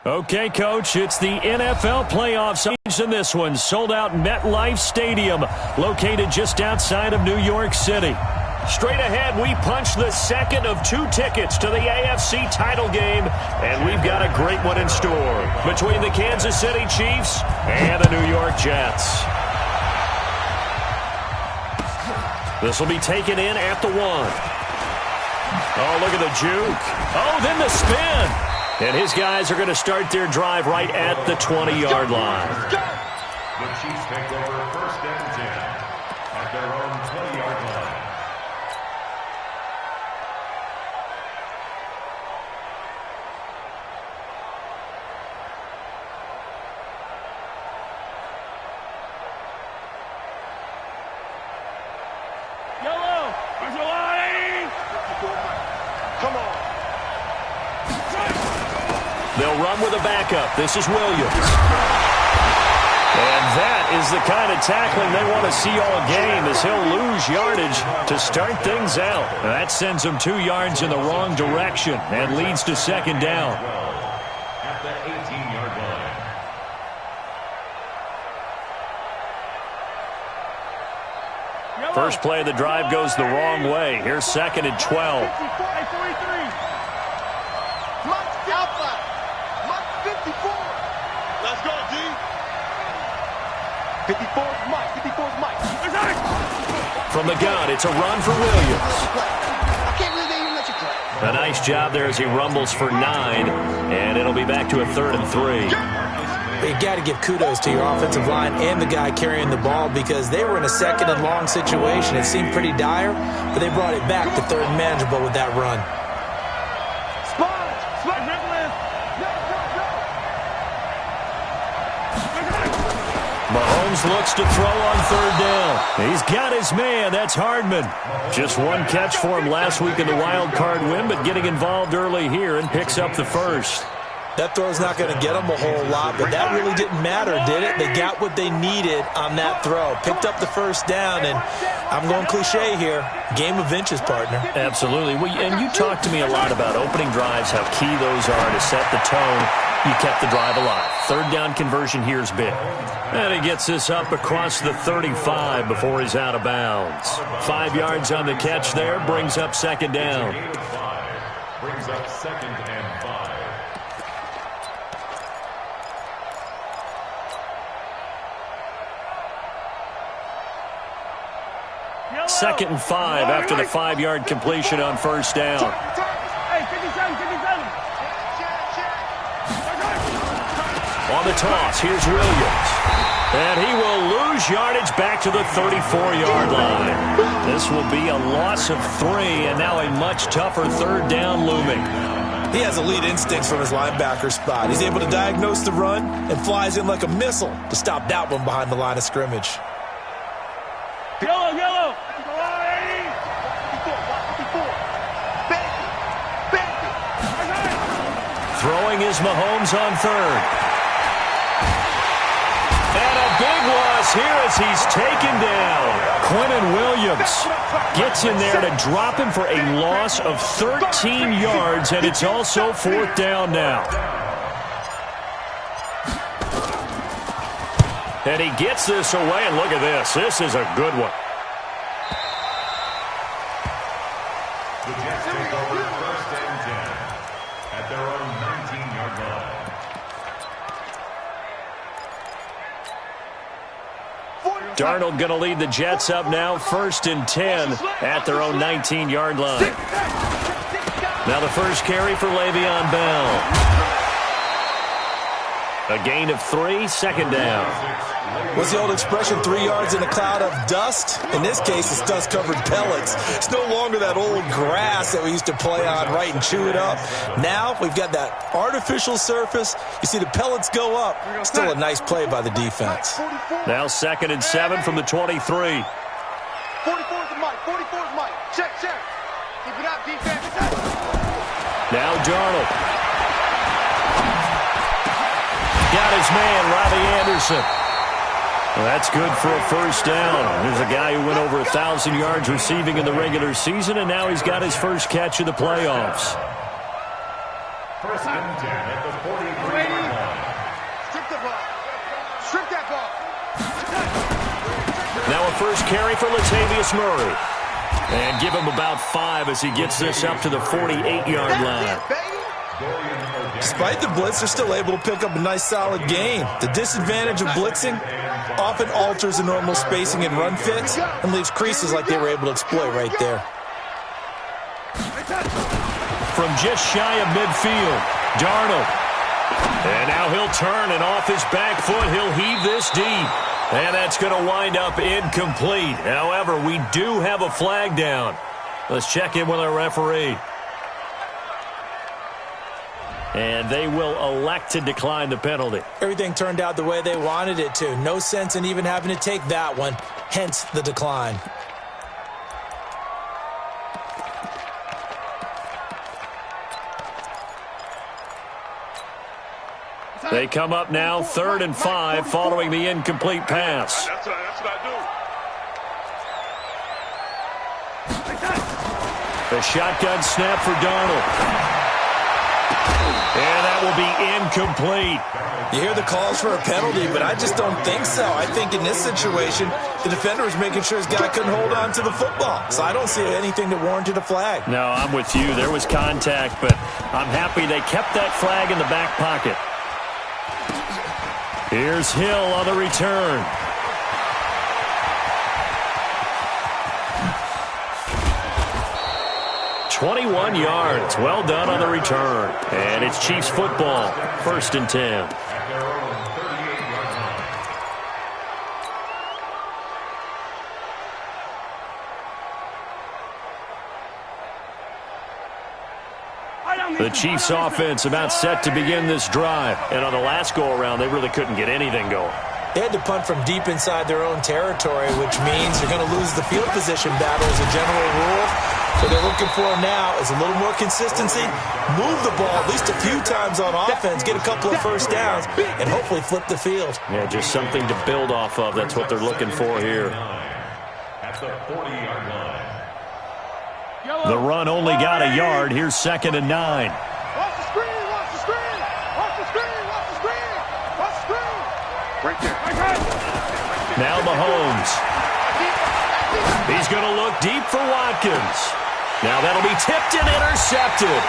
Okay, Coach, it's the NFL playoffs in this one. Sold out MetLife Stadium, located just outside of New York City. Straight ahead, we punch the second of 2 tickets to the AFC title game, and we've got a great one in store between the Kansas City Chiefs and the New York Jets. This will be taken in at the 1. Oh, look at the juke. Oh, then the spin. And his guys are going to start their drive right at the 20-yard line. The Chiefs take over first and 10 at their own 20-yard line. Yellow, where's your line? Come on. They'll run with a backup. This is Williams. And that is the kind of tackling they want to see all game, as he'll lose yardage to start things out. That sends him 2 yards in the wrong direction and leads to second down. At the 18-yard line. First play of the drive goes the wrong way. Here's second and 12. Let's go, D. 54's Mike. 54's Mike. From the gun, it's a run for Williams. I can't believe they even let you play. A nice job there as he rumbles for 9, and it'll be back to a 3rd and 3. You got to give kudos to your offensive line and the guy carrying the ball, because they were in a 2nd and long situation. It seemed pretty dire, but they brought it back to 3rd and manageable with that run. Mahomes looks to throw on 3rd down. He's got his man. That's Hardman. Just 1 catch for him last week in the wild card win, but getting involved early here and picks up the first. That throw's not going to get them a whole lot, but that really didn't matter, did it? They got what they needed on that throw. Picked up the first down, and I'm going cliche here. Game of inches, partner. Absolutely. And you talked to me a lot about opening drives, how key those are to set the tone. You kept the drive alive. 3rd down conversion here is big. And he gets this up across the 35 before he's out of bounds. 5 yards on the catch there, brings up second down. Brings up 2nd and 5. Second and 5 after the 5-yard completion on first down. On the toss, here's Williams. And he will lose yardage back to the 34-yard line. This will be a loss of 3, and now a much tougher 3rd down looming. He has elite instincts from his linebacker spot. He's able to diagnose the run and flies in like a missile to stop that one behind the line of scrimmage. Yellow, yellow. Throwing is Mahomes on 3rd. And a big loss here as he's taken down. Quentin Williams gets in there to drop him for a loss of 13 yards, and it's also 4th down now. And he gets this away, and look at this. This is a good one. The Jets take over first and 10 at their own 19-yard line. Darnold going to lead the Jets up now, 1st and 10 at their own 19-yard line. Now the first carry for Le'Veon Bell. A gain of 3, second down. What's the old expression, 3 yards in a cloud of dust? In this case, it's dust-covered pellets. It's no longer that old grass that we used to play on, right, and chew it up. Now we've got that artificial surface. You see the pellets go up. Still a nice play by the defense. Now 2nd and 7 from the 23. 44's Mike. 44's Mike. Check, check. Keep it up, defense. Now Darnold. Got his man, Robbie Anderson. Well, that's good for a first down. There's a guy who went over 1,000 yards receiving in the regular season, and now he's got his first catch of the playoffs. First and 10 at the 43-yard line. Strip the ball. Strip that ball. Now a first carry for Latavius Murray. And give him about 5 as he gets this up to the 48-yard line. Despite the blitz, they're still able to pick up a nice, solid gain. The disadvantage of blitzing often alters the normal spacing and run fits and leaves creases like they were able to exploit right there. From just shy of midfield, Darnold. And now he'll turn, and off his back foot, he'll heave this deep. And that's going to wind up incomplete. However, we do have a flag down. Let's check in with our referee. And they will elect to decline the penalty. Everything turned out the way they wanted it to. No sense in even having to take that one, hence the decline. They come up now, 3rd and 5, following the incomplete pass. That's what I do. The shotgun snap for Darnold. And that will be incomplete. You hear the calls for a penalty, but I just don't think so. I think in this situation, the defender was making sure his guy couldn't hold on to the football. So I don't see anything that warranted a flag. No, I'm with you. There was contact, but I'm happy they kept that flag in the back pocket. Here's Hill on the return. "21 yards. Well done on the return. And it's Chiefs football. 1st and 10. The Chiefs offense about set to begin this drive. And on the last go-around, they really couldn't get anything going. They had to punt from deep inside their own territory, which means you're going to lose the field position battle as a general rule. What they're looking for now is a little more consistency, move the ball at least a few times on offense, get a couple of first downs, and hopefully flip the field. Yeah, just something to build off of. That's what they're looking for here. At the 40-yard line. The run only got a yard. Here's 2nd and 9. Watch the screen, watch the screen, watch the screen, watch the screen, watch the screen. Right there. Now Mahomes. He's going to look deep for Watkins. Now that'll be tipped and intercepted.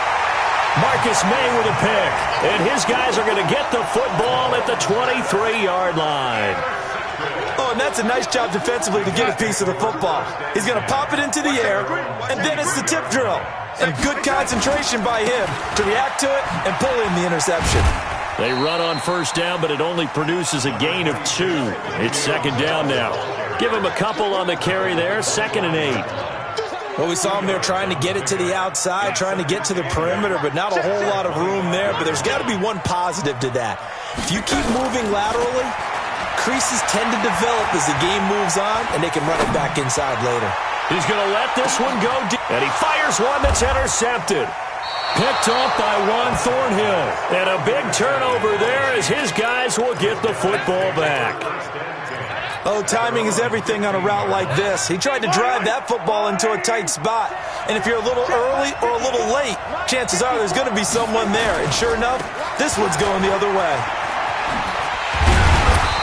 Marcus May with a pick. And his guys are going to get the football at the 23-yard line. Oh, and that's a nice job defensively to get a piece of the football. He's going to pop it into the air, and then it's the tip drill. And good concentration by him to react to it and pull in the interception. They run on 1st down, but it only produces a gain of 2. It's 2nd down now. Give him a couple on the carry there, 2nd and 8. Well, we saw him there trying to get it to the outside, trying to get to the perimeter, but not a whole lot of room there. But there's got to be one positive to that. If you keep moving laterally, creases tend to develop as the game moves on, and they can run it back inside later. He's going to let this one go deep, and he fires one that's intercepted. Picked off by Juan Thornhill. And a big turnover there as his guys will get the football back. Oh, timing is everything on a route like this. He tried to drive that football into a tight spot. And if you're a little early or a little late, chances are there's going to be someone there. And sure enough, this one's going the other way.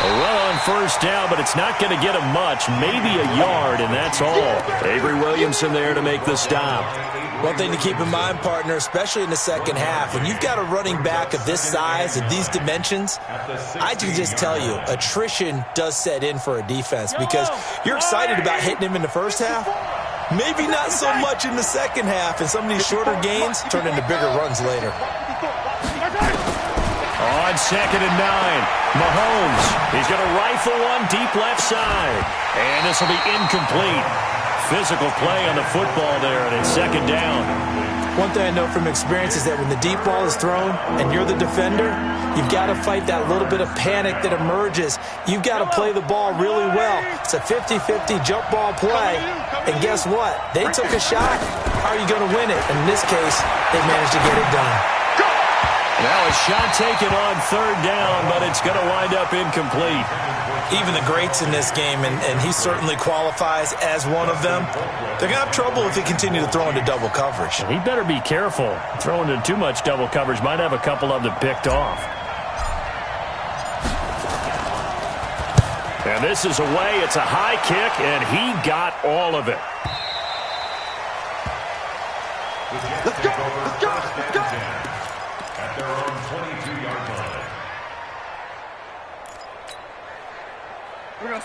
A run on 1st down, but it's not going to get him much. Maybe a yard, and that's all. Avery Williamson there to make the stop. One thing to keep in mind, partner, especially in the second half, when you've got a running back of this size and these dimensions, I can just tell you, attrition does set in for a defense because you're excited about hitting him in the first half. Maybe not so much in the second half, and some of these shorter gains turn into bigger runs later. On 2nd and 9, Mahomes. He's going to rifle one deep left side. And this will be incomplete. Physical play on the football there, and it's 2nd down. One thing I know from experience is that when the deep ball is thrown and you're the defender, you've got to fight that little bit of panic that emerges. You've got to play the ball really well. It's a 50-50 jump ball play. And guess what? They took a shot. How are you going to win it? And in this case, they managed to get it done. Now a shot taken on third down, but it's going to wind up incomplete. Even the greats in this game, and he certainly qualifies as one of them, they're going to have trouble if they continue to throw into double coverage. He better be careful. Throwing into too much double coverage might have a couple of them picked off. And this is away. It's a high kick, and he got all of it. Let's go! Let's go! Let's go! At their own 22-yard line.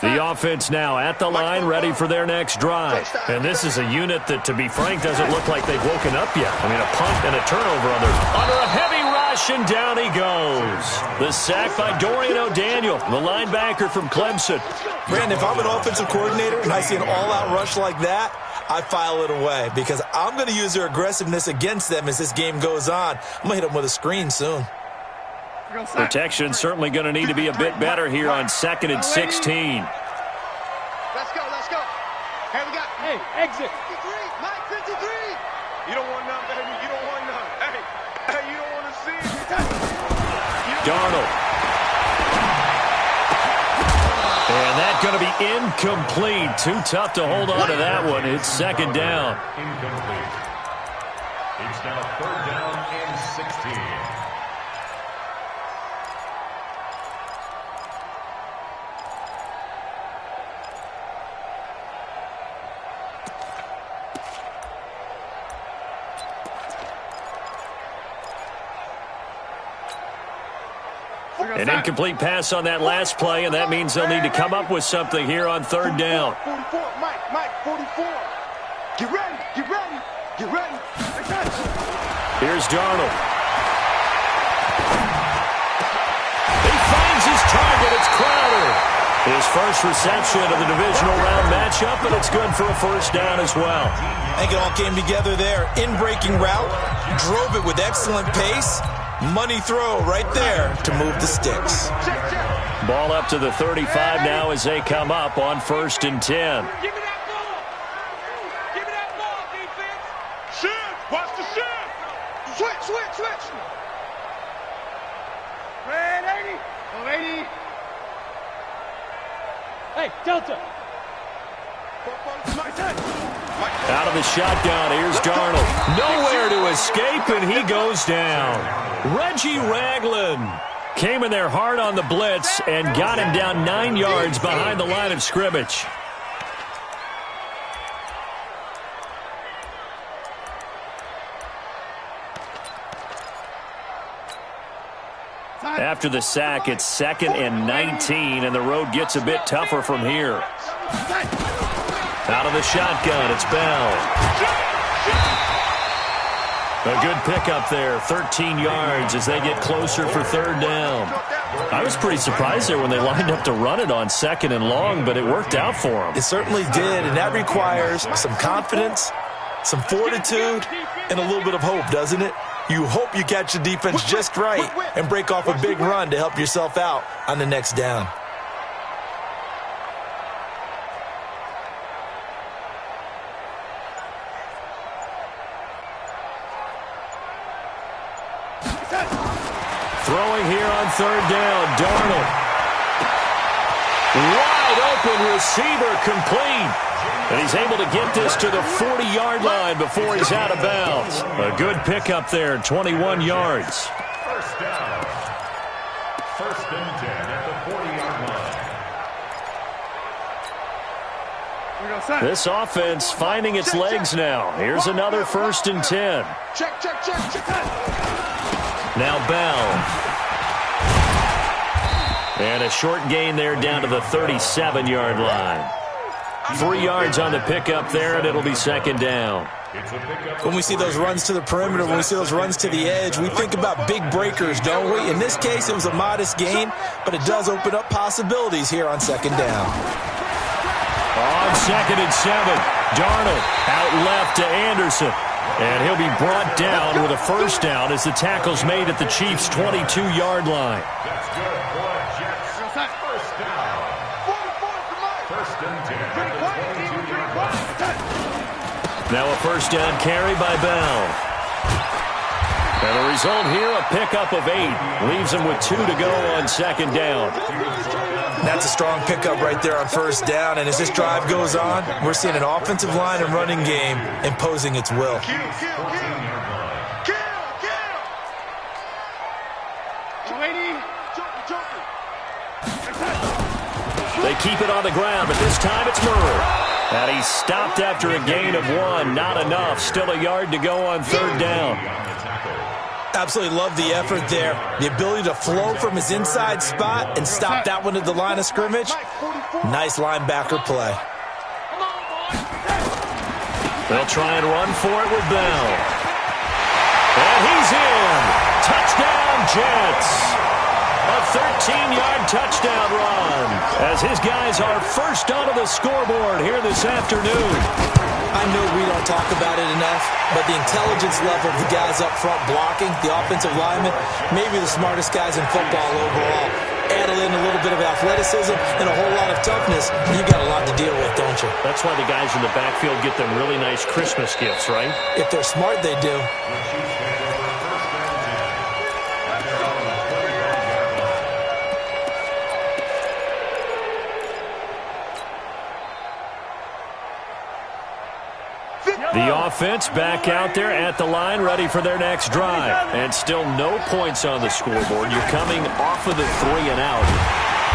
The offense now at the line, ready for their next drive. And this is a unit that, to be frank, doesn't look like they've woken up yet. I mean, a punt and a turnover under a heavy rush, and down he goes. The sack by Dorian O'Daniel, the linebacker from Clemson. Brandon, if I'm an offensive coordinator and I see an all-out rush like that, I file it away because I'm going to use their aggressiveness against them as this game goes on. I'm going to hit them with a screen soon. Protection certainly going to need to be a bit better here on 2nd and 16. Let's go, let's go. Hey, we got... Hey, exit. 53, Mike, 53. You don't want none, baby. You don't want none. Hey, you don't want to see it. Darnold. And that's going to be incomplete. Too tough to hold on to that one. It's second down. Incomplete. It's now third down and 16. An incomplete pass on that last play, and that means they'll need to come up with something here on third down. 44, Mike, 44. Get ready, get ready, get ready. Here's Darnold. He finds his target. It's Crowder. His first reception of the divisional round matchup, and it's good for a first down as well. I think it all came together there. In-breaking route, drove it with excellent pace. Money throw right there to move the sticks. Ball up to the 35 now as they come up on 1st and 10. Give me that ball. Give me that ball, defense. Shift. Watch the shift. Switch. Red 80. Oh, 80. Hey, Delta. Out of the shotgun, here's Darnold. Nowhere to escape, and he goes down. Reggie Ragland came in there hard on the blitz and got him down 9 yards behind the line of scrimmage. After the sack, it's 2nd and 19, and the road gets a bit tougher from here. Out of the shotgun, it's Bell. A good pickup there, 13 yards as they get closer for third down. I was pretty surprised there when they lined up to run it on 2nd and long, but it worked out for them. It certainly did, and that requires some confidence, some fortitude, and a little bit of hope, doesn't it? You hope you catch the defense just right and break off a big run to help yourself out on the next down. Throwing here on third down, Darnold. Wide open receiver, complete. And he's able to get this to the 40-yard line before he's out of bounds. A good pickup there, 21 yards. First down. 1st and 10 at the 40-yard line. This offense finding its legs now. Here's another 1st and 10. Check. Now Bell. And a short gain there down to the 37-yard line. 3 yards on the pickup there, and it'll be 2nd down. When we see those runs to the perimeter, when we see those runs to the edge, we think about big breakers, don't we? In this case, it was a modest gain, but it does open up possibilities here on 2nd down. On 2nd and 7, Darnold out left to Anderson. And he'll be brought down with a first down as the tackle's made at the Chiefs' 22-yard line. That's good for Jets. First down. 1st and 10 at the 22-yard line. Now a first down carry by Bell. And the result here, a pickup of 8. Leaves him with 2 to go on second down. That's a strong pickup right there on first down. And as this drive goes on, we're seeing an offensive line and running game imposing its will. They keep it on the ground, but this time it's Murray. And he's stopped after a gain of 1. Not enough. Still a yard to go on third down. Absolutely love the effort there. The ability to flow from his inside spot and stop that one at the line of scrimmage. Nice linebacker play. They'll try and run for it with Bell. And he's in. Touchdown, Jets. A 13-yard touchdown run as his guys are first onto the scoreboard here this afternoon. I know we don't talk about it enough, but the intelligence level of the guys up front blocking, the offensive linemen, maybe the smartest guys in football overall. Add in a little bit of athleticism and a whole lot of toughness, you got a lot to deal with, don't you? That's why the guys in the backfield get them really nice Christmas gifts, right? If they're smart, they do. The offense back out there at the line, ready for their next drive. And still no points on the scoreboard. You're coming off of the 3 and out.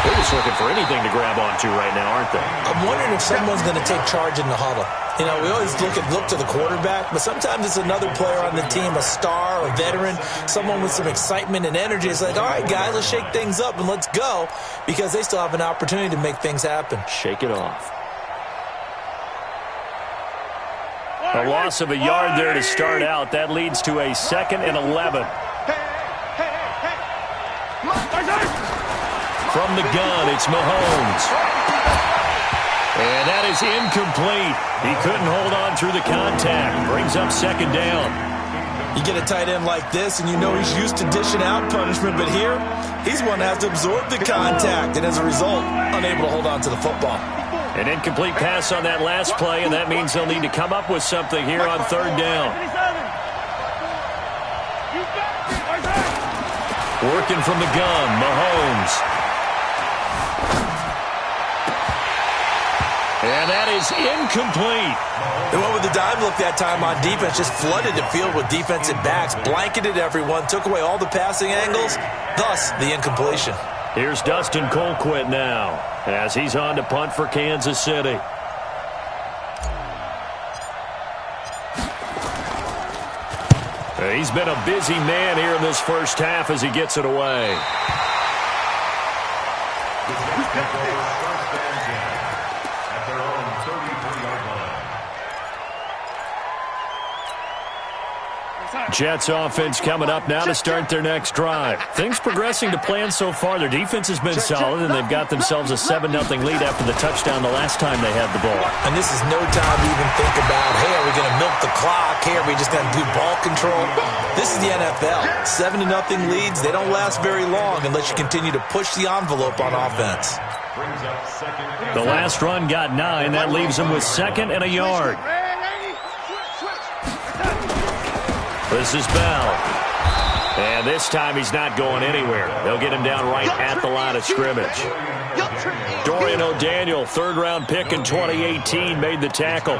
They're just looking for anything to grab onto right now, aren't they? I'm wondering if someone's going to take charge in the huddle. You know, we always look to the quarterback, but sometimes it's another player on the team, a star, a veteran, someone with some excitement and energy. It's like, all right, guys, let's shake things up and let's go, because they still have an opportunity to make things happen. Shake it off. A loss of a yard there to start out. That leads to a 2nd and 11. From the gun, it's Mahomes. And that is incomplete. He couldn't hold on through the contact. Brings up second down. You get a tight end like this, and you know he's used to dishing out punishment, but here, he's one that has to absorb the contact, and as a result, unable to hold on to the football. An incomplete pass on that last play, and that means they'll need to come up with something here on third down. Working from the gun, Mahomes. And that is incomplete. They went with the dime look that time on defense, just flooded the field with defensive backs, blanketed everyone, took away all the passing angles, thus the incompletion. Here's Dustin Colquitt now as he's on to punt for Kansas City. He's been a busy man here in this first half as he gets it away. Jets offense coming up now to start their next drive. Things progressing to plan so far. Their defense has been solid, and they've got themselves a 7-0 lead after the touchdown the last time they had the ball. And this is no time to even think about, hey, are we going to milk the clock? Hey, are we just going to do ball control? This is the NFL. 7-0 leads, they don't last very long unless you continue to push the envelope on offense. The last run got 9. That leaves them with 2nd and a yard. This is Bell. And this time he's not going anywhere. They'll get him down right at the line of scrimmage. Dorian O'Daniel, third-round pick in 2018, made the tackle.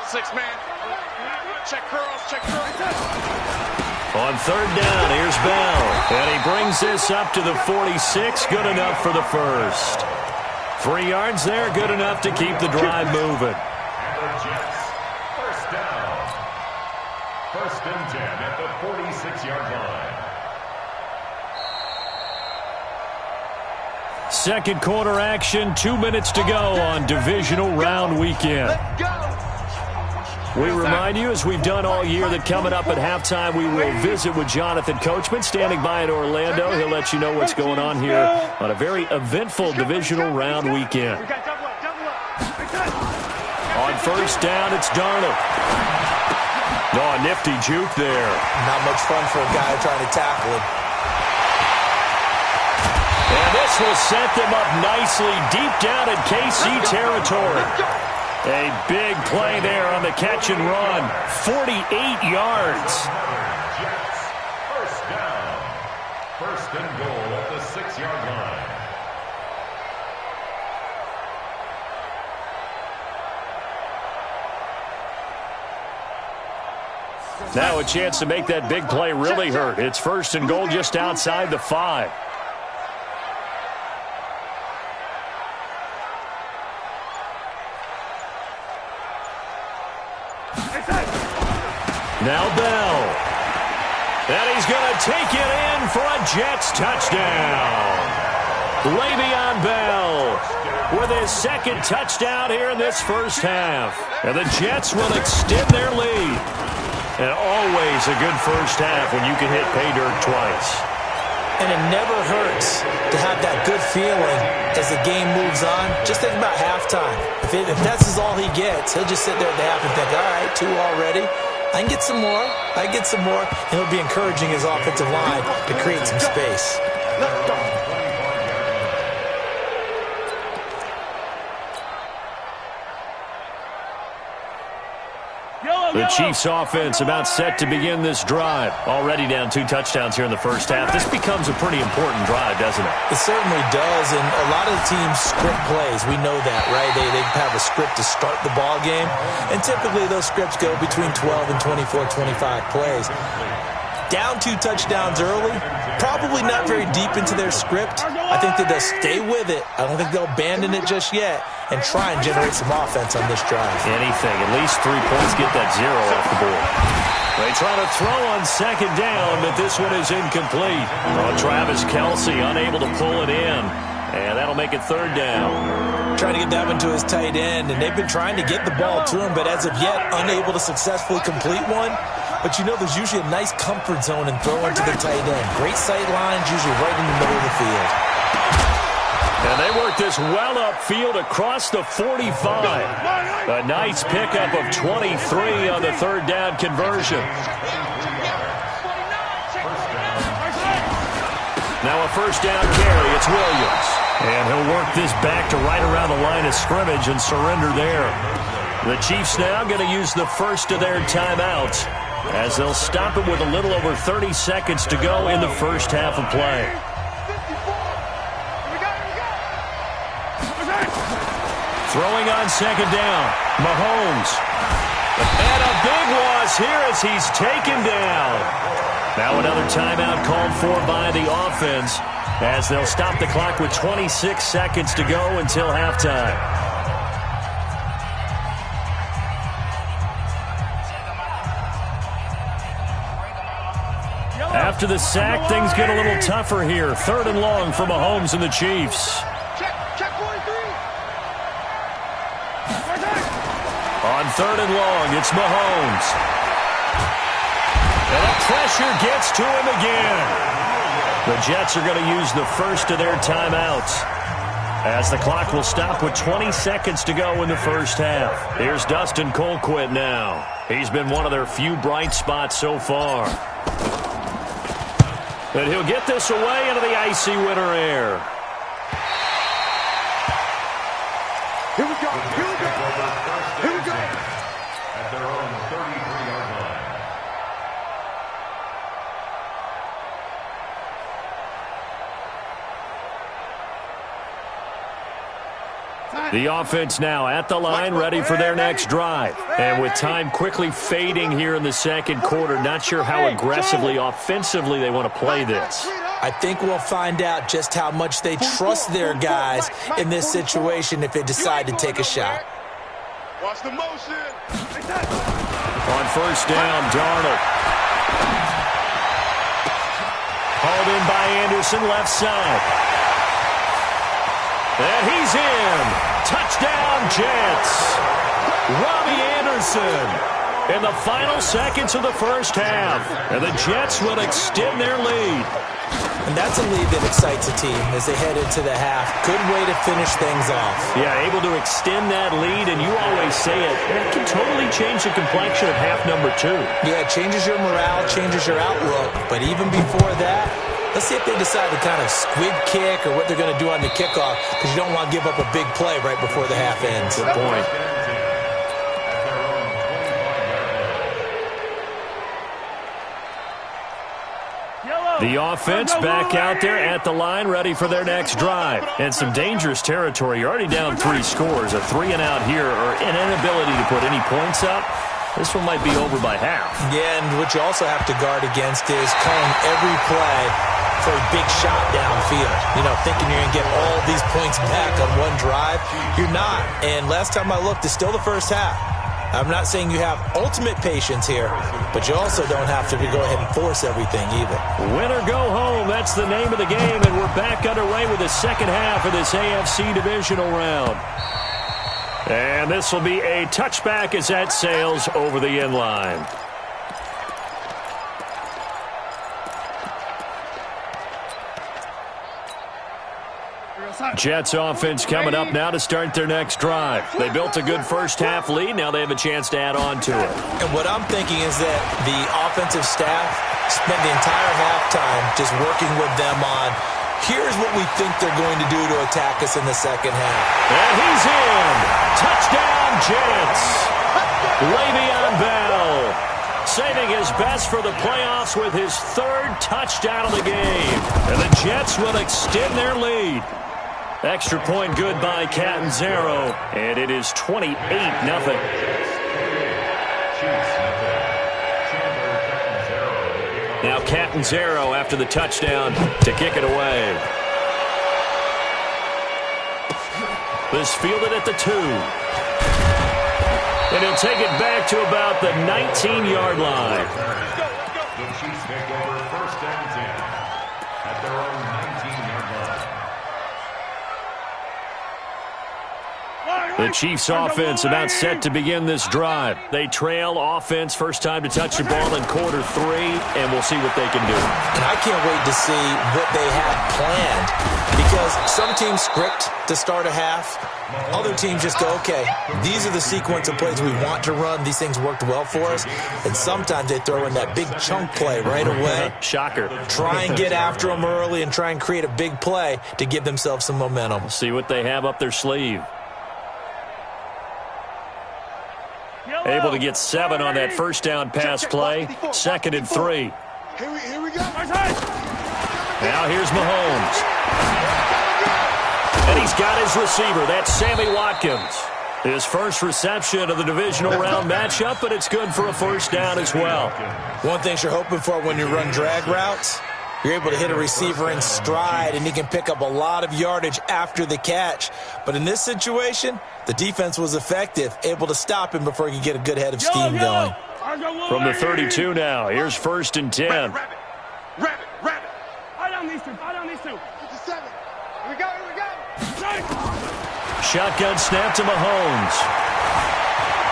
Six-man. Check curls, check curls. On third down, here's Bell. And he brings this up to the 46. Good enough for the first. 3 yards there, good enough to keep the drive moving. And the Jets, first down. 1st and 10 at the 46-yard line. Second quarter action, 2 minutes to go on divisional round weekend. We remind you, as we've done all year, that coming up at halftime, we will visit with Jonathan Coachman, standing by in Orlando. He'll let you know what's going on here on a very eventful divisional round weekend. On first down, it's Darnold. Oh, a nifty juke there. Not much fun for a guy trying to tackle him. And this will set them up nicely deep down in KC territory. A big play there on the catch and run. 48 yards. Jets, first down. First and goal at the 6-yard line. Now a chance to make that big play really hurt. It's first and goal just outside the 5. Now Bell. And he's going to take it in for a Jets touchdown. Le'Veon Bell with his second touchdown here in this first half. And the Jets will extend their lead. And always a good first half when you can hit pay dirt twice. And it never hurts to have that good feeling as the game moves on. Just think about halftime. If that's all he gets, he'll just sit there at the half and think, all right, 2 already. I can get some more. I can get some more. And he'll be encouraging his offensive line to create some space. The Chiefs offense about set to begin this drive. Already down 2 touchdowns here in the first half. This becomes a pretty important drive, doesn't it? It certainly does, and a lot of the teams script plays. We know that, right? They have a script to start the ball game, and typically those scripts go between 12 and 24, 25 plays. Down 2 touchdowns early, probably not very deep into their script. I think that they'll stay with it. I don't think they'll abandon it just yet and try and generate some offense on this drive. Anything. At least 3 points, get that 0 off the board. They try to throw on second down, but this one is incomplete. Travis Kelce unable to pull it in, and that'll make it 3rd down. Trying to get that one to his tight end, and they've been trying to get the ball to him, but as of yet, unable to successfully complete one. But you know there's usually a nice comfort zone in throwing to the tight end. Great sight lines, usually right in the middle of the field. And they work this well upfield across the 45. A nice pickup of 23 on the 3rd down conversion. Now a first down carry. It's Williams. And he'll work this back to right around the line of scrimmage and surrender there. The Chiefs now going to use the first of their timeouts as they'll stop it with a little over 30 seconds to go in the first half of play. Throwing on second down, Mahomes. And a big loss here as he's taken down. Now another timeout called for by the offense as they'll stop the clock with 26 seconds to go until halftime. After the sack, things get a little tougher here. 3rd and long for Mahomes and the Chiefs. On 3rd and long, it's Mahomes. And the pressure gets to him again. The Jets are going to use the first of their timeouts as the clock will stop with 20 seconds to go in the first half. Here's Dustin Colquitt now. He's been one of their few bright spots so far. And he'll get this away into the icy winter air. Here we go. Here we go. Here we go. At their own 33-yard line. The offense now at the line, ready for their next drive. And with time quickly fading here in the second quarter, not sure how aggressively, offensively they want to play this. I think we'll find out just how much they trust their guys in this situation if they decide to take a shot. Watch the motion. On first down, Darnold. Hauled in by Anderson, left side. And he's in. Touchdown, Jets. Robbie Anderson in the final seconds of the first half. And the Jets will extend their lead. And that's a lead that excites a team as they head into the half. Good way to finish things off. Yeah, able to extend that lead, and you always say it can totally change the complexion of half number 2. Yeah, it changes your morale, changes your outlook. But even before that, Let's see if they decide to kind of squib kick or what they're going to do on the kickoff, because you don't want to give up a big play right before the half ends. Good point. The offense back out there at the line, ready for their next drive. And some dangerous territory. You're already down 3 scores. A 3-and-out here, or an inability to put any points up. This one might be over by half. Yeah, and what you also have to guard against is calling every play for a big shot downfield. You know, thinking you're going to get all these points back on one drive. You're not. And last time I looked, it's still the first half. I'm not saying you have ultimate patience here, but you also don't have to go ahead and force everything either. Win or go home, that's the name of the game, and we're back underway with the second half of this AFC divisional round. And this will be a touchback as that sails over the end line. Jets offense coming up now to start their next drive. They built a good first half lead. Now they have a chance to add on to it. And what I'm thinking is that the offensive staff spent the entire halftime just working with them on, here's what we think they're going to do to attack us in the second half. And he's in. Touchdown, Jets. Le'Veon Bell saving his best for the playoffs with his 3rd touchdown of the game. And the Jets will extend their lead. Extra point good by Catanzaro, and it is 28-0. Now Catanzaro after the touchdown to kick it away. This fielded at the 2. And he'll take it back to about the 19-yard line. The Chiefs take over 1st and 10 at their own 19-yard line. The Chiefs offense about set to begin this drive. They trail offense, first time to touch the ball in quarter 3, and we'll see what they can do. And I can't wait to see what they have planned, because some teams script to start a half. Other teams just go, okay, these are the sequence of plays we want to run. These things worked well for us. And sometimes they throw in that big chunk play right away. Shocker. Try and get after them early and try and create a big play to give themselves some momentum. See what they have up their sleeve. Able to get 7 on that first down pass play. 2nd and 3. Here we go. Now here's Mahomes. And he's got his receiver. That's Sammy Watkins. His first reception of the divisional round matchup, but it's good for a first down as well. One thing you're hoping for when you run drag routes, you're able to hit a receiver in stride, and he can pick up a lot of yardage after the catch. But in this situation, the defense was effective, able to stop him before he could get a good head of steam going. From the 32 now, here's 1st and 10. Rabbit. Eye down these two. 57. Here we go. Shotgun snap to Mahomes.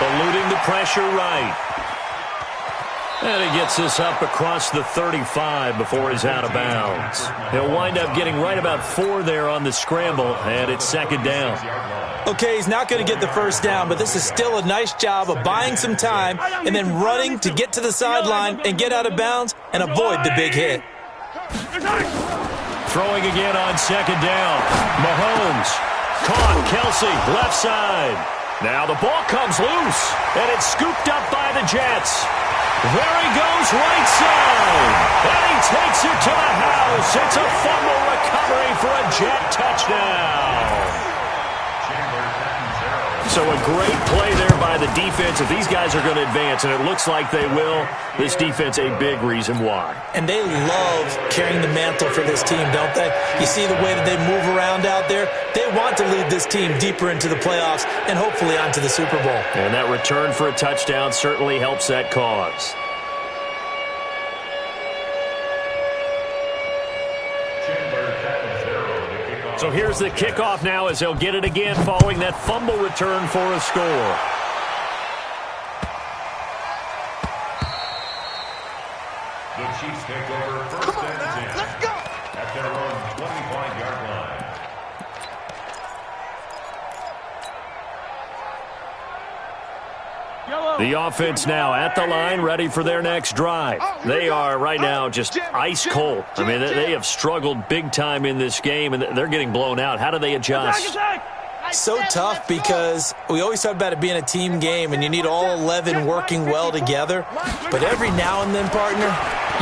Eluding the pressure right. And he gets this up across the 35 before he's out of bounds. He'll wind up getting right about 4 there on the scramble, and it's 2nd down. Okay, he's not going to get the first down, but this is still a nice job of buying some time and then running to get to the sideline and get out of bounds and avoid the big hit. Throwing again on 2nd down. Mahomes caught. Kelsey, left side. Now the ball comes loose, and it's scooped up by the Jets. There he goes, right side. And he takes it to the house. It's a fumble recovery for a Jet touchdown. So a great play there by the defense. If these guys are going to advance, and it looks like they will, this defense a big reason why. And they love carrying the mantle for this team, don't they? You see the way that they move around out there? They want to lead this team deeper into the playoffs and hopefully onto the Super Bowl. And that return for a touchdown certainly helps that cause. So here's the kickoff now as they'll get it again following that fumble return for a score. The Chiefs take over 1st and 10. Let's go. At their own 25-yard line. The offense now at the line, ready for their next drive. They are right now just ice cold. I mean, they have struggled big time in this game, and they're getting blown out. How do they adjust? So tough because we always talk about it being a team game, and you need all 11 working well together. But every now and then, partner,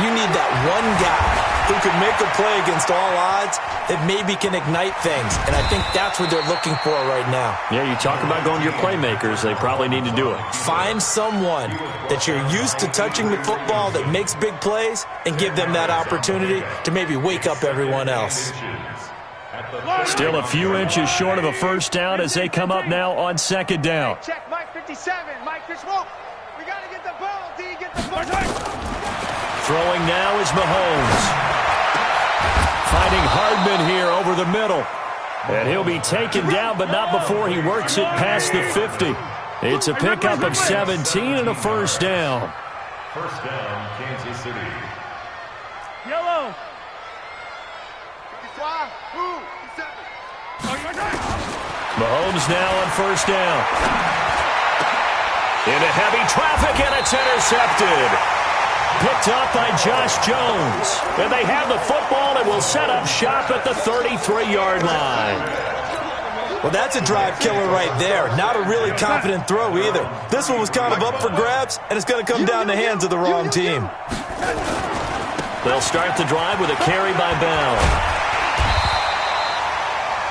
you need that one guy who can make a play against all odds that maybe can ignite things. And I think that's what they're looking for right now. Yeah, you talk about going to your playmakers. They probably need to do it. Find someone that you're used to touching the football that makes big plays and give them that opportunity to maybe wake up everyone else. Still a few inches short of a first down as they come up now on second down. Check Mike 57. Mike, fish smoke. We got to get the ball. D, get the ball. Throwing now is Mahomes. Finding Hardman here over the middle. And he'll be taken down, but not before he works it past the 50. It's a pickup of 17 and a first down. First down, Kansas City. Yellow. Mahomes now on first down. Into heavy traffic, and it's intercepted. Picked up by Josh Jones. And they have the football and will set up shop at the 33-yard line. Well, that's a drive killer right there. Not a really confident throw either. This one was kind of up for grabs, and it's going to come down the hands of the wrong team. They'll start the drive with a carry by Bell.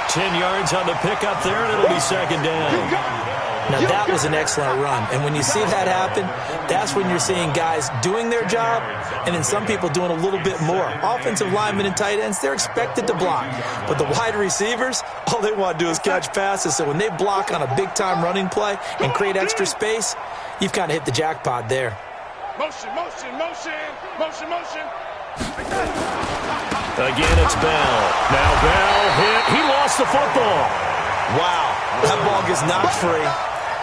10 yards on the pickup there, and it'll be second down. Now, that was an excellent run. And when you see that happen, that's when you're seeing guys doing their job and then some people doing a little bit more. Offensive linemen and tight ends, they're expected to block. But the wide receivers, all they want to do is catch passes. So when they block on a big-time running play and create extra space, you've kind of hit the jackpot there. Motion, motion, motion, motion, motion. Again, it's Bell. Now Bell hit. He lost the football. Wow, that ball gets knocked free,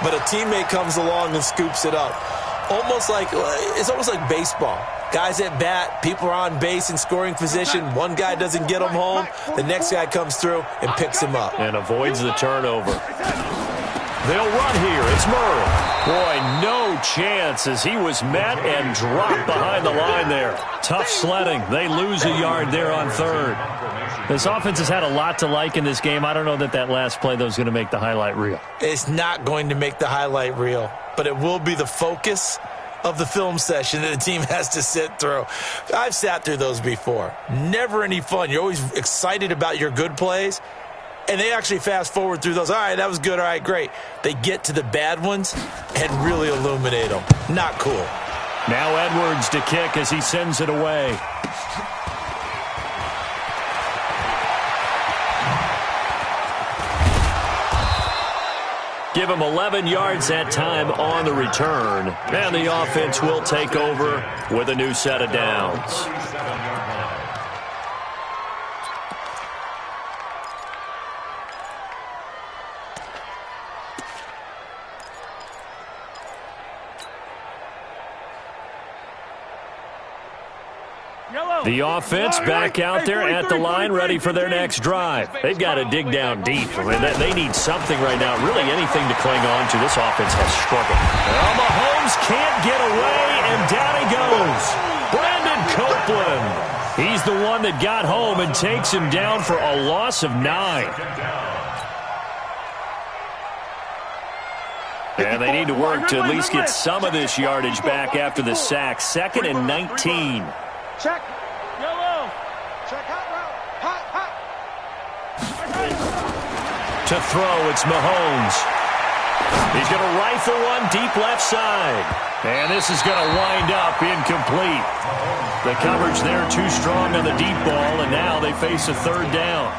but a teammate comes along and scoops it up. It's almost like baseball. Guys at bat, people are on base in scoring position. One guy doesn't get him home. The next guy comes through and picks him up. And avoids the turnover. They'll run here. It's Murray. Boy, no chance as he was met and dropped behind the line there. Tough sledding. They lose a yard there on third. This offense has had a lot to like in this game. I don't know that last play, though, is going to make the highlight reel. It's not going to make the highlight reel, but it will be the focus of the film session that the team has to sit through. I've sat through those before. Never any fun. You're always excited about your good plays, and they actually fast forward through those. All right, that was good. All right, great. They get to the bad ones and really illuminate them. Not cool. Now Edwards to kick as he sends it away. Give him 11 yards that time on the return. And the offense will take over with a new set of downs. The offense back out there at the line, ready for their next drive. They've got to dig down deep. I mean, they need something right now, really anything to cling on to. This offense has struggled. Well, Mahomes can't get away, and down he goes. Brandon Copeland. He's the one that got home and takes him down for a loss of 9. And they need to work to at least get some of this yardage back after the sack. 2nd and 19. Check. Yellow. Check hot route. Hot, hot. To throw, it's Mahomes. He's going to rifle one deep left side. And this is going to wind up incomplete. The coverage there too strong on the deep ball, and now they face a third down.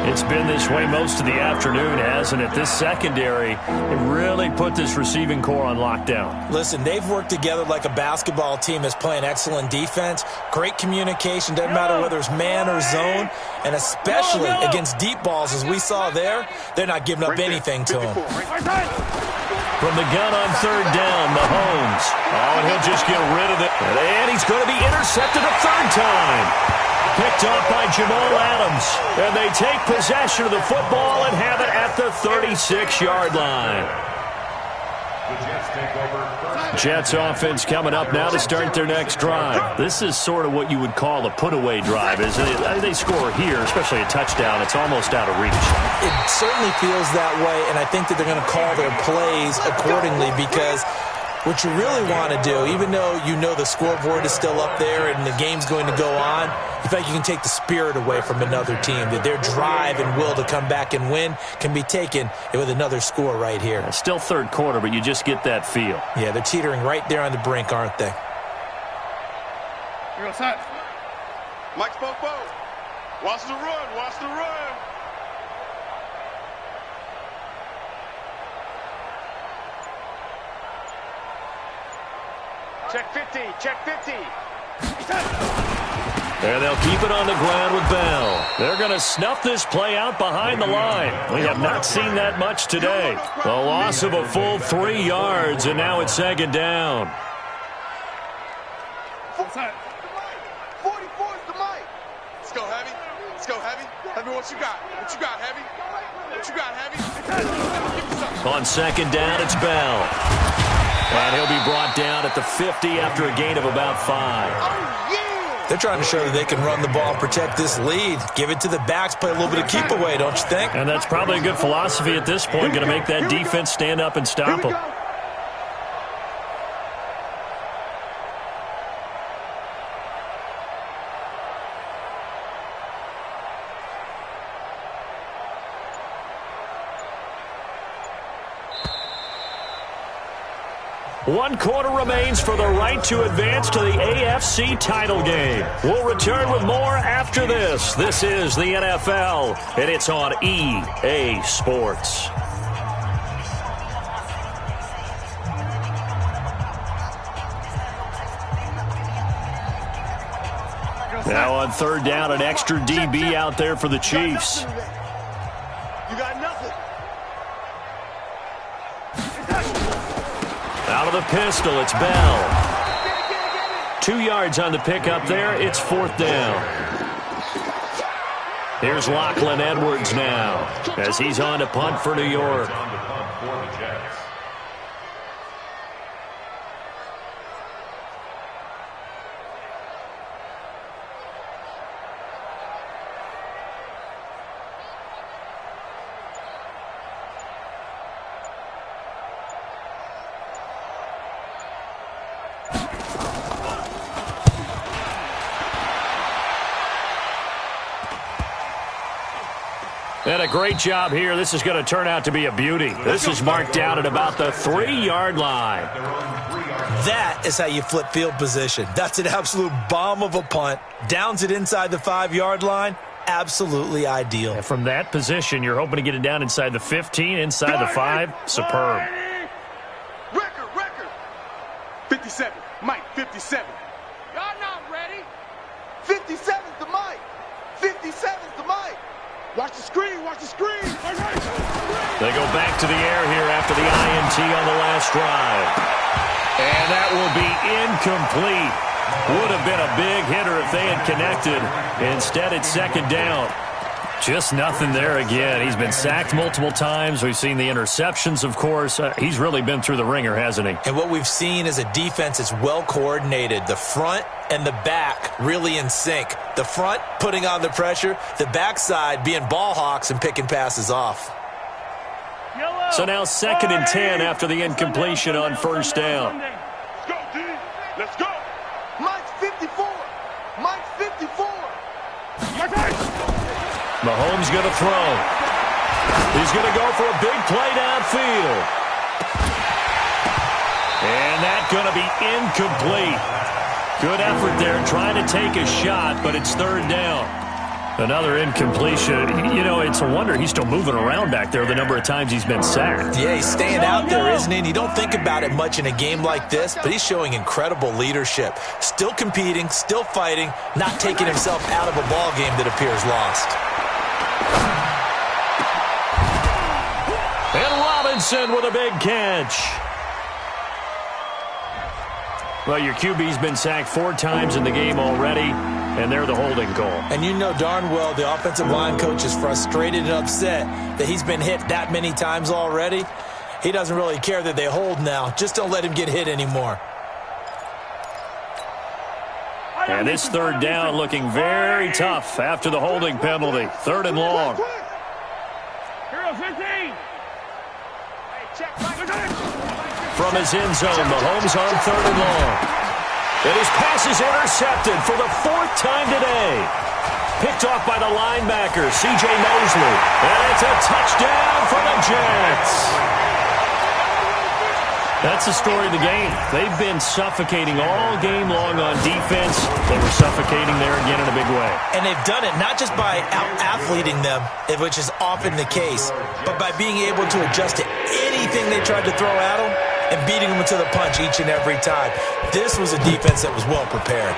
It's been this way most of the afternoon, hasn't it? This secondary really put this receiving core on lockdown. Listen, they've worked together like a basketball team that's playing excellent defense. Great communication, doesn't matter whether it's man or zone. And especially against deep balls, as we saw there, they're not giving up anything to them. From the gun on third down, Mahomes. Oh, and he'll just get rid of it. And he's going to be intercepted a third time. Picked up by Jamal Adams. And they take possession of the football and have it at the 36-yard line. The Jets Jets offense coming up now to start their next drive. This is sort of what you would call a put-away drive. As they score here, especially a touchdown, it's almost out of reach. It certainly feels that way, and I think that they're going to call their plays accordingly, because what you really want to do, even though you know the scoreboard is still up there and the game's going to go on, in fact, you can take the spirit away from another team. That their drive and will to come back and win can be taken with another score right here. It's still third quarter, but you just get that feel. Yeah, they're teetering right there on the brink, aren't they? Here goes Hutch. Mike's Popo. Watch the run. Watch the run. Check 50. Check 50. And they'll keep it on the ground with Bell. They're going to snuff this play out behind the line. We have not seen that much today. The loss of a full 3 yards, and now it's second down. 44 is the mic. Let's go, Heavy. Let's go, Heavy. Heavy, what you got? What you got, Heavy? What you got, Heavy? Give me something. On second down, it's Bell. And he'll be brought down at the 50 after a gain of about 5. They're trying to show that they can run the ball and protect this lead. Give it to the backs, play a little bit of keep away, don't you think? And that's probably a good philosophy at this point, going to make that defense stand up and stop them. One quarter remains for the right to advance to the AFC title game. We'll return with more after this. This is the NFL, and it's on EA Sports. Now on third down, an extra DB out there for the Chiefs. You got nothing. Out of the pistol, it's Bell. 2 yards on the pickup there. It's fourth down. Here's Lachlan Edwards now as he's on to punt for New York. And a great job here. This is going to turn out to be a beauty. This is marked out at about the 3-yard line. That is how you flip field position. That's an absolute bomb of a punt. Downs it inside the 5-yard line. Absolutely ideal. And from that position, you're hoping to get it down inside the 15, inside the 5. Superb. Record. 57. Mike, 57. Y'all not ready. 57's the mic. 57's the mic. Watch the screen. They go back to the air here after the INT on the last drive. And that will be incomplete. Would have been a big hitter if they had connected. Instead, it's second down. Just nothing there again. He's been sacked multiple times. We've seen the interceptions, of course. He's really been through the ringer, hasn't he? And what we've seen is a defense that's well coordinated. The front and the back really in sync. The front putting on the pressure. The backside being ball hawks and picking passes off. So now second and 10 after the incompletion on first down. Let's go, D. Let's go. Mike's 54. Mike's 54. Mahomes going to throw. He's going to go for a big play downfield. And that's going to be incomplete. Good effort there trying to take a shot, but it's third down. Another incompletion. You know, it's a wonder he's still moving around back there the number of times he's been sacked. Yeah, he's staying out there, isn't he? And you don't think about it much in a game like this, but he's showing incredible leadership. Still competing, still fighting, not taking himself out of a ball game that appears lost. And Robinson with a big catch. Well, your QB's been sacked 4 times in the game already, and they're the holding call. And you know darn well the offensive line coach is frustrated and upset that he's been hit that many times already. He doesn't really care that they hold now. Just don't let him get hit anymore. And this third down looking very tough after the holding penalty. Third and long. From his end zone, Mahomes on third and long. And his pass is intercepted for the fourth time today. Picked off by the linebacker, C.J. Mosley. And it's a touchdown for the Jets. That's the story of the game. They've been suffocating all game long on defense. They were suffocating there again in a big way. And they've done it not just by out-athleting them, which is often the case, but by being able to adjust to anything they tried to throw at them and beating them to the punch each and every time. This was a defense that was well prepared.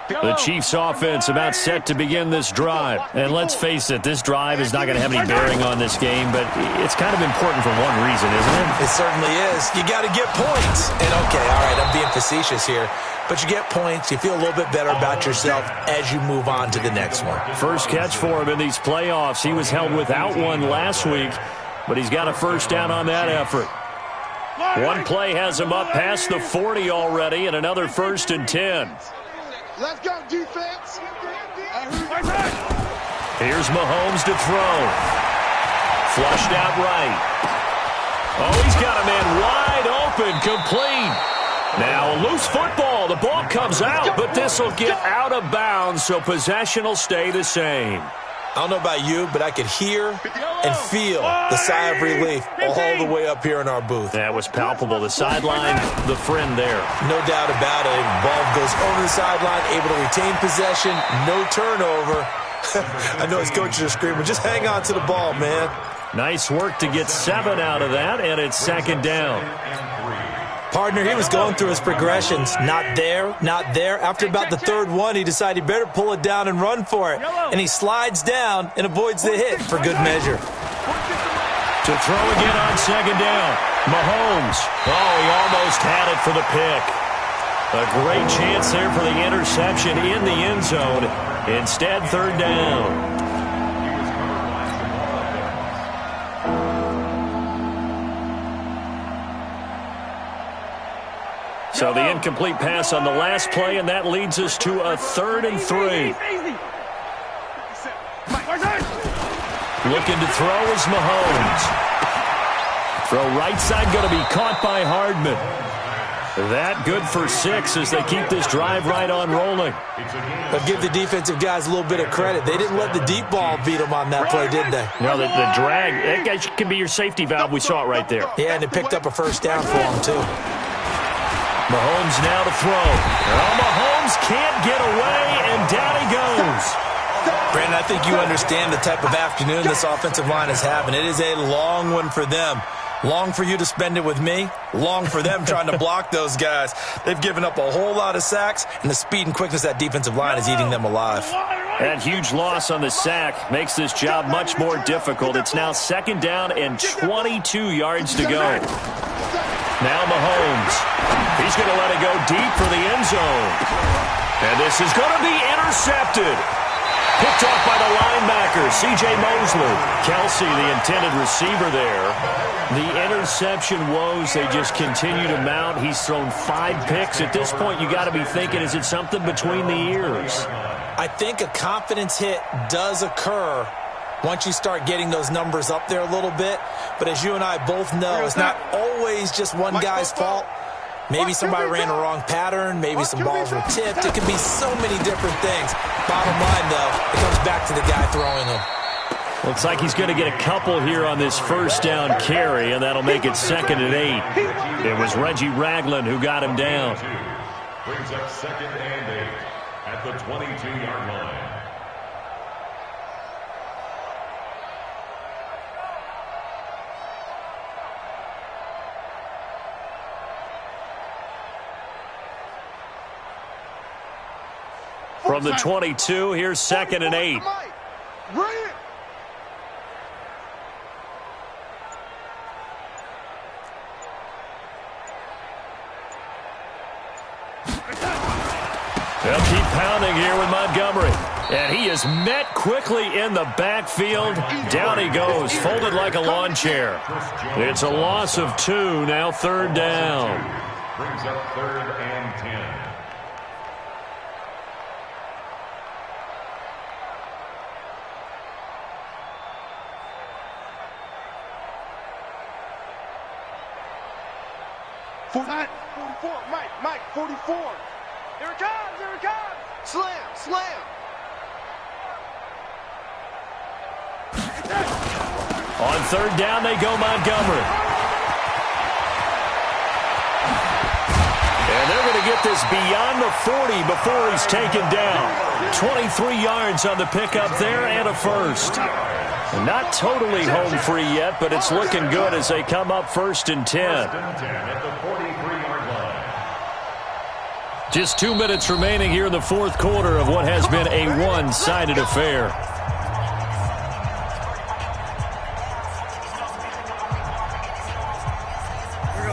The Chiefs offense about set to begin this drive. And let's face it, this drive is not going to have any bearing on this game, but it's kind of important for one reason, isn't it? It certainly is. You got to get points. And okay, all right, I'm being facetious here, but you get points, you feel a little bit better about yourself as you move on to the next one. First catch for him in these playoffs. He was held without one last week, but he's got a first down on that effort. One play has him up past the 40 already, and another 1st and 10. Let's go, defense. Here's Mahomes to throw. Flushed out right. Oh, he's got a man wide open, complete. Now, a loose football. The ball comes out, but this will get out of bounds, so possession will stay the same. I don't know about you, but I could hear and feel the sigh of relief all the way up here in our booth. That was palpable. The sideline, the friend there. No doubt about it. Ball goes over the sideline, able to retain possession, no turnover. I know his coaches are screaming, just hang on to the ball, man. Nice work to get 7 out of that, and it's 2nd down. Partner, he was going through his progressions. Not there, not there. After about the 3rd one, he decided he better pull it down and run for it. And he slides down and avoids the hit for good measure. To throw again on 2nd down. Mahomes. Oh, he almost had it for the pick. A great chance there for the interception in the end zone. Instead, 3rd down. So the incomplete pass on the last play, and that leads us to a 3rd and 3. Looking to throw is Mahomes. Throw right side going to be caught by Hardman. That good for 6 as they keep this drive right on rolling. But give the defensive guys a little bit of credit. They didn't let the deep ball beat them on that play, did they? No, the drag, that guy can be your safety valve. We saw it right there. Yeah, and it picked up a 1st down for them, too. Mahomes now to throw. Well, Mahomes can't get away, and down he goes. Brandon, I think you understand the type of afternoon this offensive line is having. It is a long one for them. Long for you to spend it with me. Long for them trying to block those guys. They've given up a whole lot of sacks, and the speed and quickness of that defensive line is eating them alive. That huge loss on the sack makes this job much more difficult. It's now 2nd down and 22 yards to go. Now Mahomes. He's going to let it go deep for the end zone. And this is going to be intercepted. Picked off by the linebacker, C.J. Mosley. Kelsey, the intended receiver there. The interception woes, they just continue to mount. He's thrown 5 picks. At this point, you got to be thinking, is it something between the ears? I think a confidence hit does occur once you start getting those numbers up there a little bit. But as you and I both know, it's not always just one guy's fault. Maybe somebody ran a wrong pattern. Maybe some balls were tipped. It can be so many different things. Bottom line, though, it comes back to the guy throwing them. Looks like he's going to get a couple here on this 1st down carry, and that'll make it 2nd and 8. It was Reggie Ragland who got him down. Brings up 2nd and 8 at the 22-yard line. From the 22, here's 2nd and 8. They'll keep pounding here with Montgomery. And he is met quickly in the backfield. Down he goes, folded like a lawn chair. It's a loss of 2, now 3rd down. Brings up 3rd and 10. Mike, 44. Here it comes. Slam. On 3rd down, they go Montgomery. And they're going to get this beyond the 40 before he's taken down. 23 yards on the pickup there and a first. Not totally home free yet, but it's looking good as they come up 1st and 10. At the 43-yard line. Just 2 minutes remaining here in the 4th quarter of what has been a one-sided affair.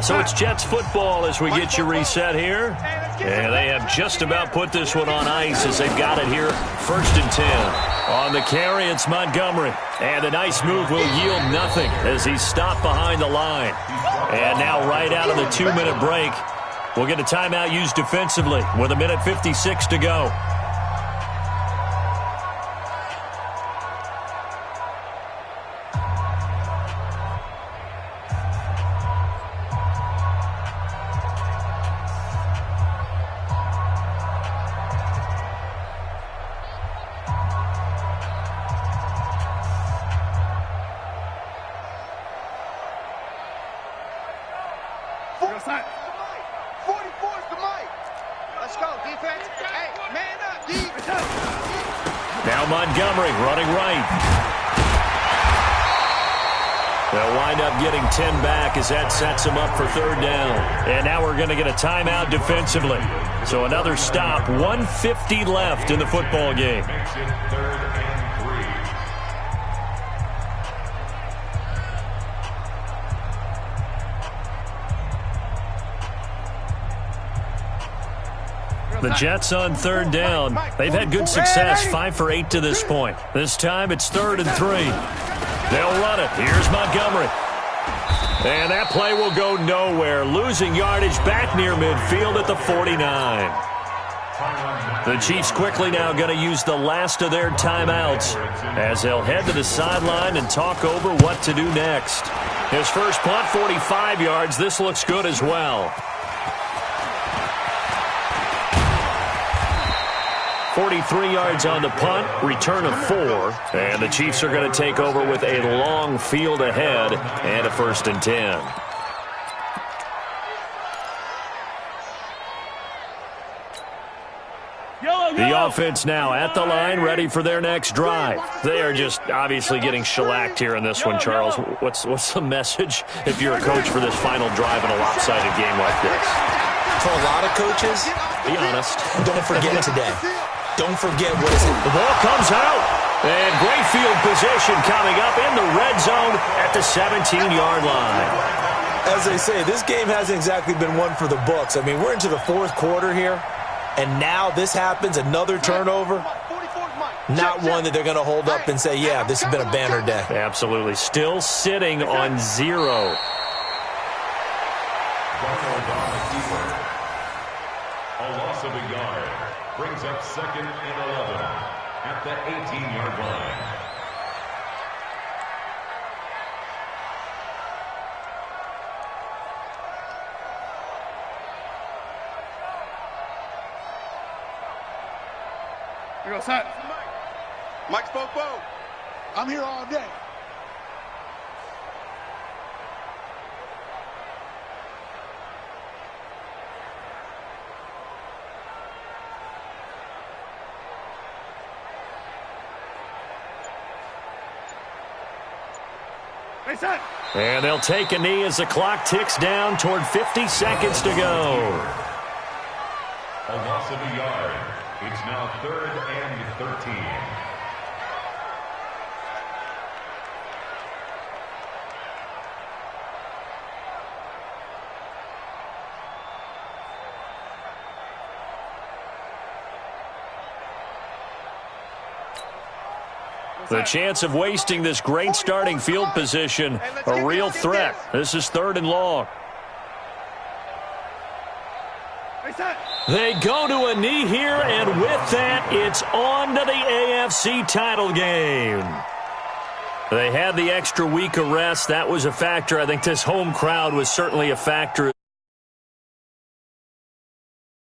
So it's Jets football as we get you reset here. And they have just about put this one on ice as they've got it here 1st and 10. On the carry, it's Montgomery. And a nice move will yield nothing as he's stopped behind the line. And now right out of the 2-minute break, we'll get a timeout used defensively with 1:56 to go. Now Montgomery running right. They'll wind up getting 10 back as that sets them up for 3rd down. And now we're going to get a timeout defensively. So another stop, 1:50 left in the football game. Makes it 3rd and 3. The Jets on 3rd down. They've had good success, 5 for 8 to this point. This time it's 3rd and 3. They'll run it. Here's Montgomery. And that play will go nowhere. Losing yardage back near midfield at the 49. The Chiefs quickly now going to use the last of their timeouts as they'll head to the sideline and talk over what to do next. His first punt, 45 yards. This looks good as well. 43 yards on the punt, return of 4, and the Chiefs are going to take over with a long field ahead and a 1st and 10. The offense now at the line, ready for their next drive. They are just obviously getting shellacked here in this one, Charles. What's the message if you're a coach for this final drive in a lopsided game like this? For a lot of coaches, be honest. Don't forget today. Don't forget what is it. The ball comes out. And great field position coming up in the red zone at the 17-yard line. As they say, this game hasn't exactly been one for the books. I mean, we're into the 4th quarter here, and now this happens, another turnover. Not one that they're going to hold up and say, yeah, this has been a banner day. Absolutely. Still sitting on 0. A loss of a yard brings up 2nd and 11 at the 18-yard line. Here goes Mike. Mike Spoke. I'm here all day. And they'll take a knee as the clock ticks down toward 50 seconds to go. A loss of a yard. It's now 3rd and 13. The chance of wasting this great starting field position, a real threat. This is 3rd and long. They go to a knee here, and with that, it's on to the AFC title game. They had the extra week of rest. That was a factor. I think this home crowd was certainly a factor.